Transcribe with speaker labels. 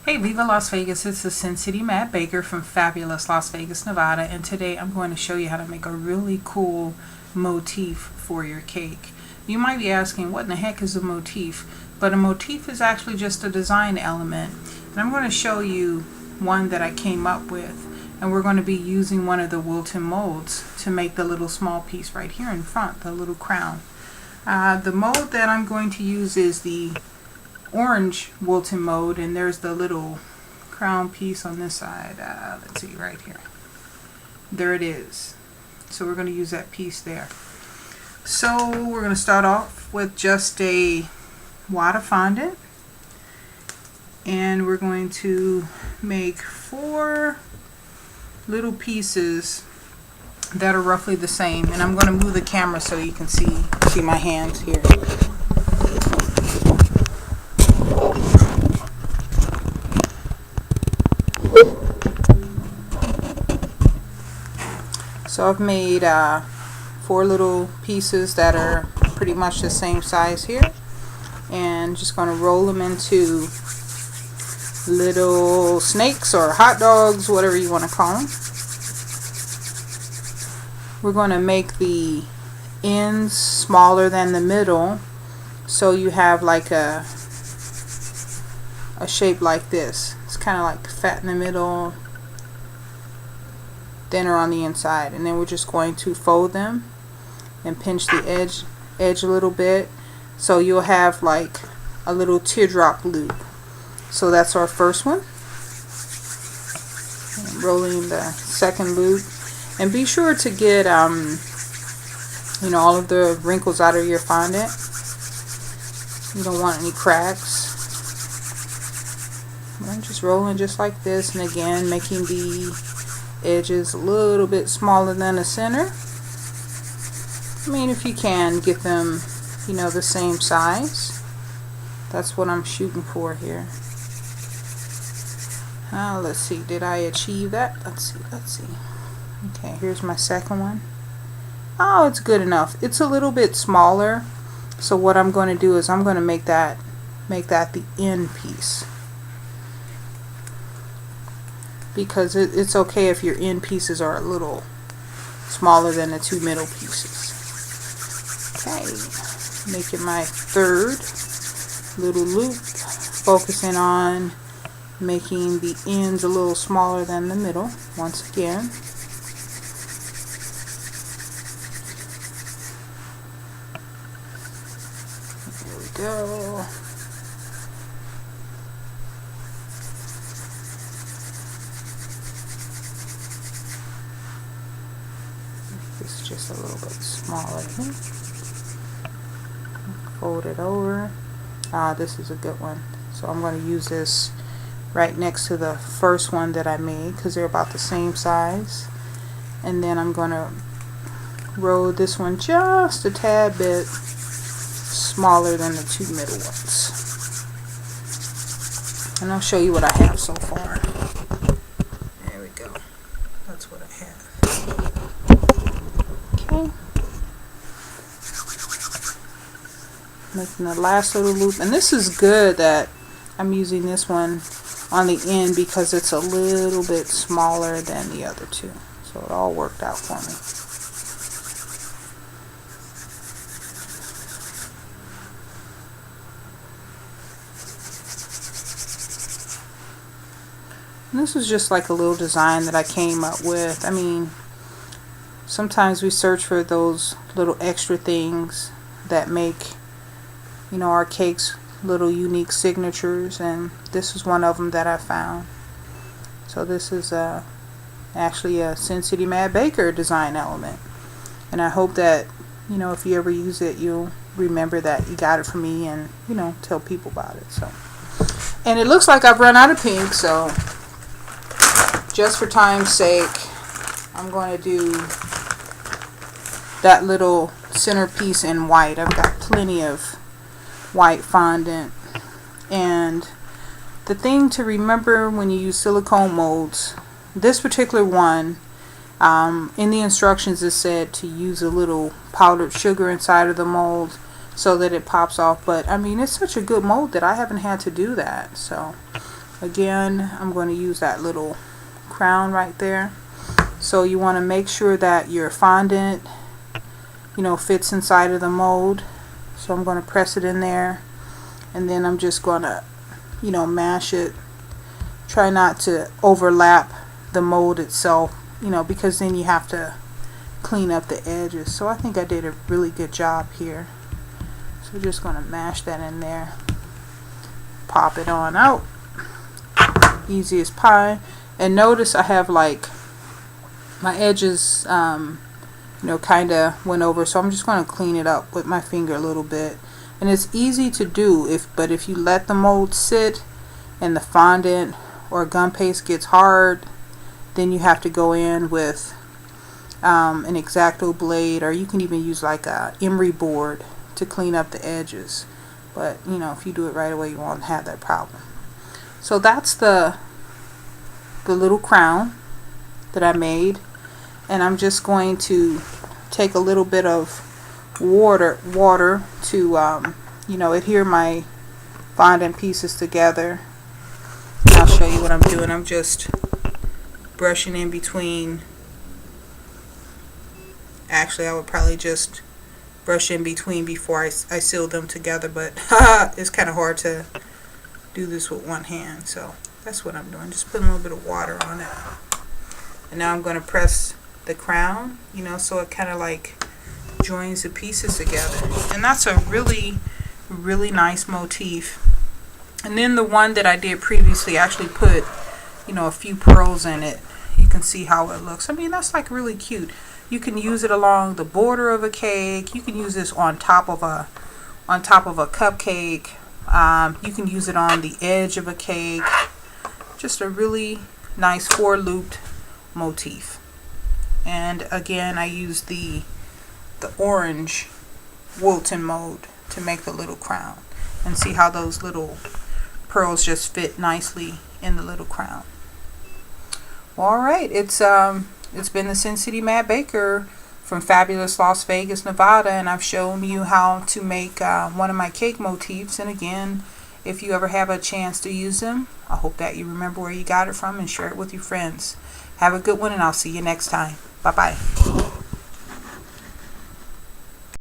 Speaker 1: Hey, Viva Las Vegas, it's the Sin City Matt Baker from fabulous Las Vegas, Nevada, and today I'm going to show you how to make a really cool motif for your cake. You might be asking, what in the heck is a motif? But a motif is actually just a design element, and I'm going to show you one that I came up with, and we're going to be using one of the Wilton molds to make the little small piece right here in front, the little crown. The mold that I'm going to use is the orange Wilton mold, and there's the little crown piece on this side. Let's see, right here. There it is. So we're going to use that piece there. So we're going to start off with just a wad of fondant, and we're going to make 4 little pieces that are roughly the same, and I'm going to move the camera so you can see my hands here. So I've made 4 little pieces that are pretty much the same size here, and just going to roll them into little snakes or hot dogs, whatever you want to call them. We're going to make the ends smaller than the middle, so you have like a shape like this. It's kind of like fat in the middle, thinner on the inside, and then we're just going to fold them and pinch the edge a little bit, so you'll have like a little teardrop loop. So that's our first one. And rolling the second loop, and be sure to get all of the wrinkles out of your fondant. You don't want any cracks. I'm just rolling just like this, and again making the edges a little bit smaller than the center. I mean, if you can get them the same size, that's what I'm shooting for here. Let's see, did I achieve that? Let's see. Okay, here's my second one. Oh, it's good enough. It's a little bit smaller, so what I'm going to do is I'm going to make that the end piece, because it's okay if your end pieces are a little smaller than the 2 middle pieces. Okay, making my third little loop, focusing on making the ends a little smaller than the middle once again. There we go. It's just a little bit smaller here. Fold it over. This is a good one. So I'm going to use this right next to the first one that I made, because they're about the same size. And then I'm going to roll this one just a tad bit smaller than the 2 middle ones. And I'll show you what I have so far. There we go. That's what I have. Okay. Making the last little loop, and this is good that I'm using this one on the end because it's a little bit smaller than the other 2, so it all worked out for me. And this was just like a little design that I came up with. I mean, sometimes we search for those little extra things that make our cakes little unique signatures, and this is one of them that I found. So this is actually a Sin City Matt Baker design element, and I hope that if you ever use it, you'll remember that you got it from me, and tell people about it. So, and it looks like I've run out of pink, so just for time's sake, I'm going to do that little centerpiece in white. I've got plenty of white fondant. And the thing to remember when you use silicone molds, this particular one, in the instructions it said to use a little powdered sugar inside of the mold so that it pops off, but I mean, it's such a good mold that I haven't had to do that. So Again, I'm going to use that little crown right there. So you want to make sure that your fondant, you know, fits inside of the mold. So I'm going to press it in there, and then I'm just going to, you know, mash it. Try not to overlap the mold itself, you know, because then you have to clean up the edges. So I think I did a really good job here. So just going to mash that in there, pop it on out, easy as pie. And notice I have like my edges you know, kind of went over, so I'm just going to clean it up with my finger a little bit. And it's easy to do, but if you let the mold sit and the fondant or gum paste gets hard, then you have to go in with an X-Acto blade, or you can even use like a emery board to clean up the edges. But you know, if you do it right away, you won't have that problem. So that's the little crown that I made, and I'm just going to take a little bit of water to you know, adhere my fondant pieces together. I'll show you what I'm doing. I'm just brushing in between. Actually, I would probably just brush in between before I seal them together, but it's kind of hard to do this with one hand, so that's what I'm doing. Just putting a little bit of water on it. And now I'm going to press the crown, you know, so it kind of like joins the pieces together. And that's a really nice motif. And then the one that I did previously, I actually put, you know, a few pearls in it. You can see how it looks. I mean, that's like really cute. You can use it along the border of a cake. You can use this on top of a cupcake. You can use it on the edge of a cake. Just a really nice 4-looped motif. And again, I used the orange Wilton mold to make the little crown. And see how those little pearls just fit nicely in the little crown. Alright, it's been the Sin City Mad Baker from fabulous Las Vegas, Nevada, and I've shown you how to make one of my cake motifs. And again, if you ever have a chance to use them, I hope that you remember where you got it from and share it with your friends. Have a good one, and I'll see you next time. Bye-bye.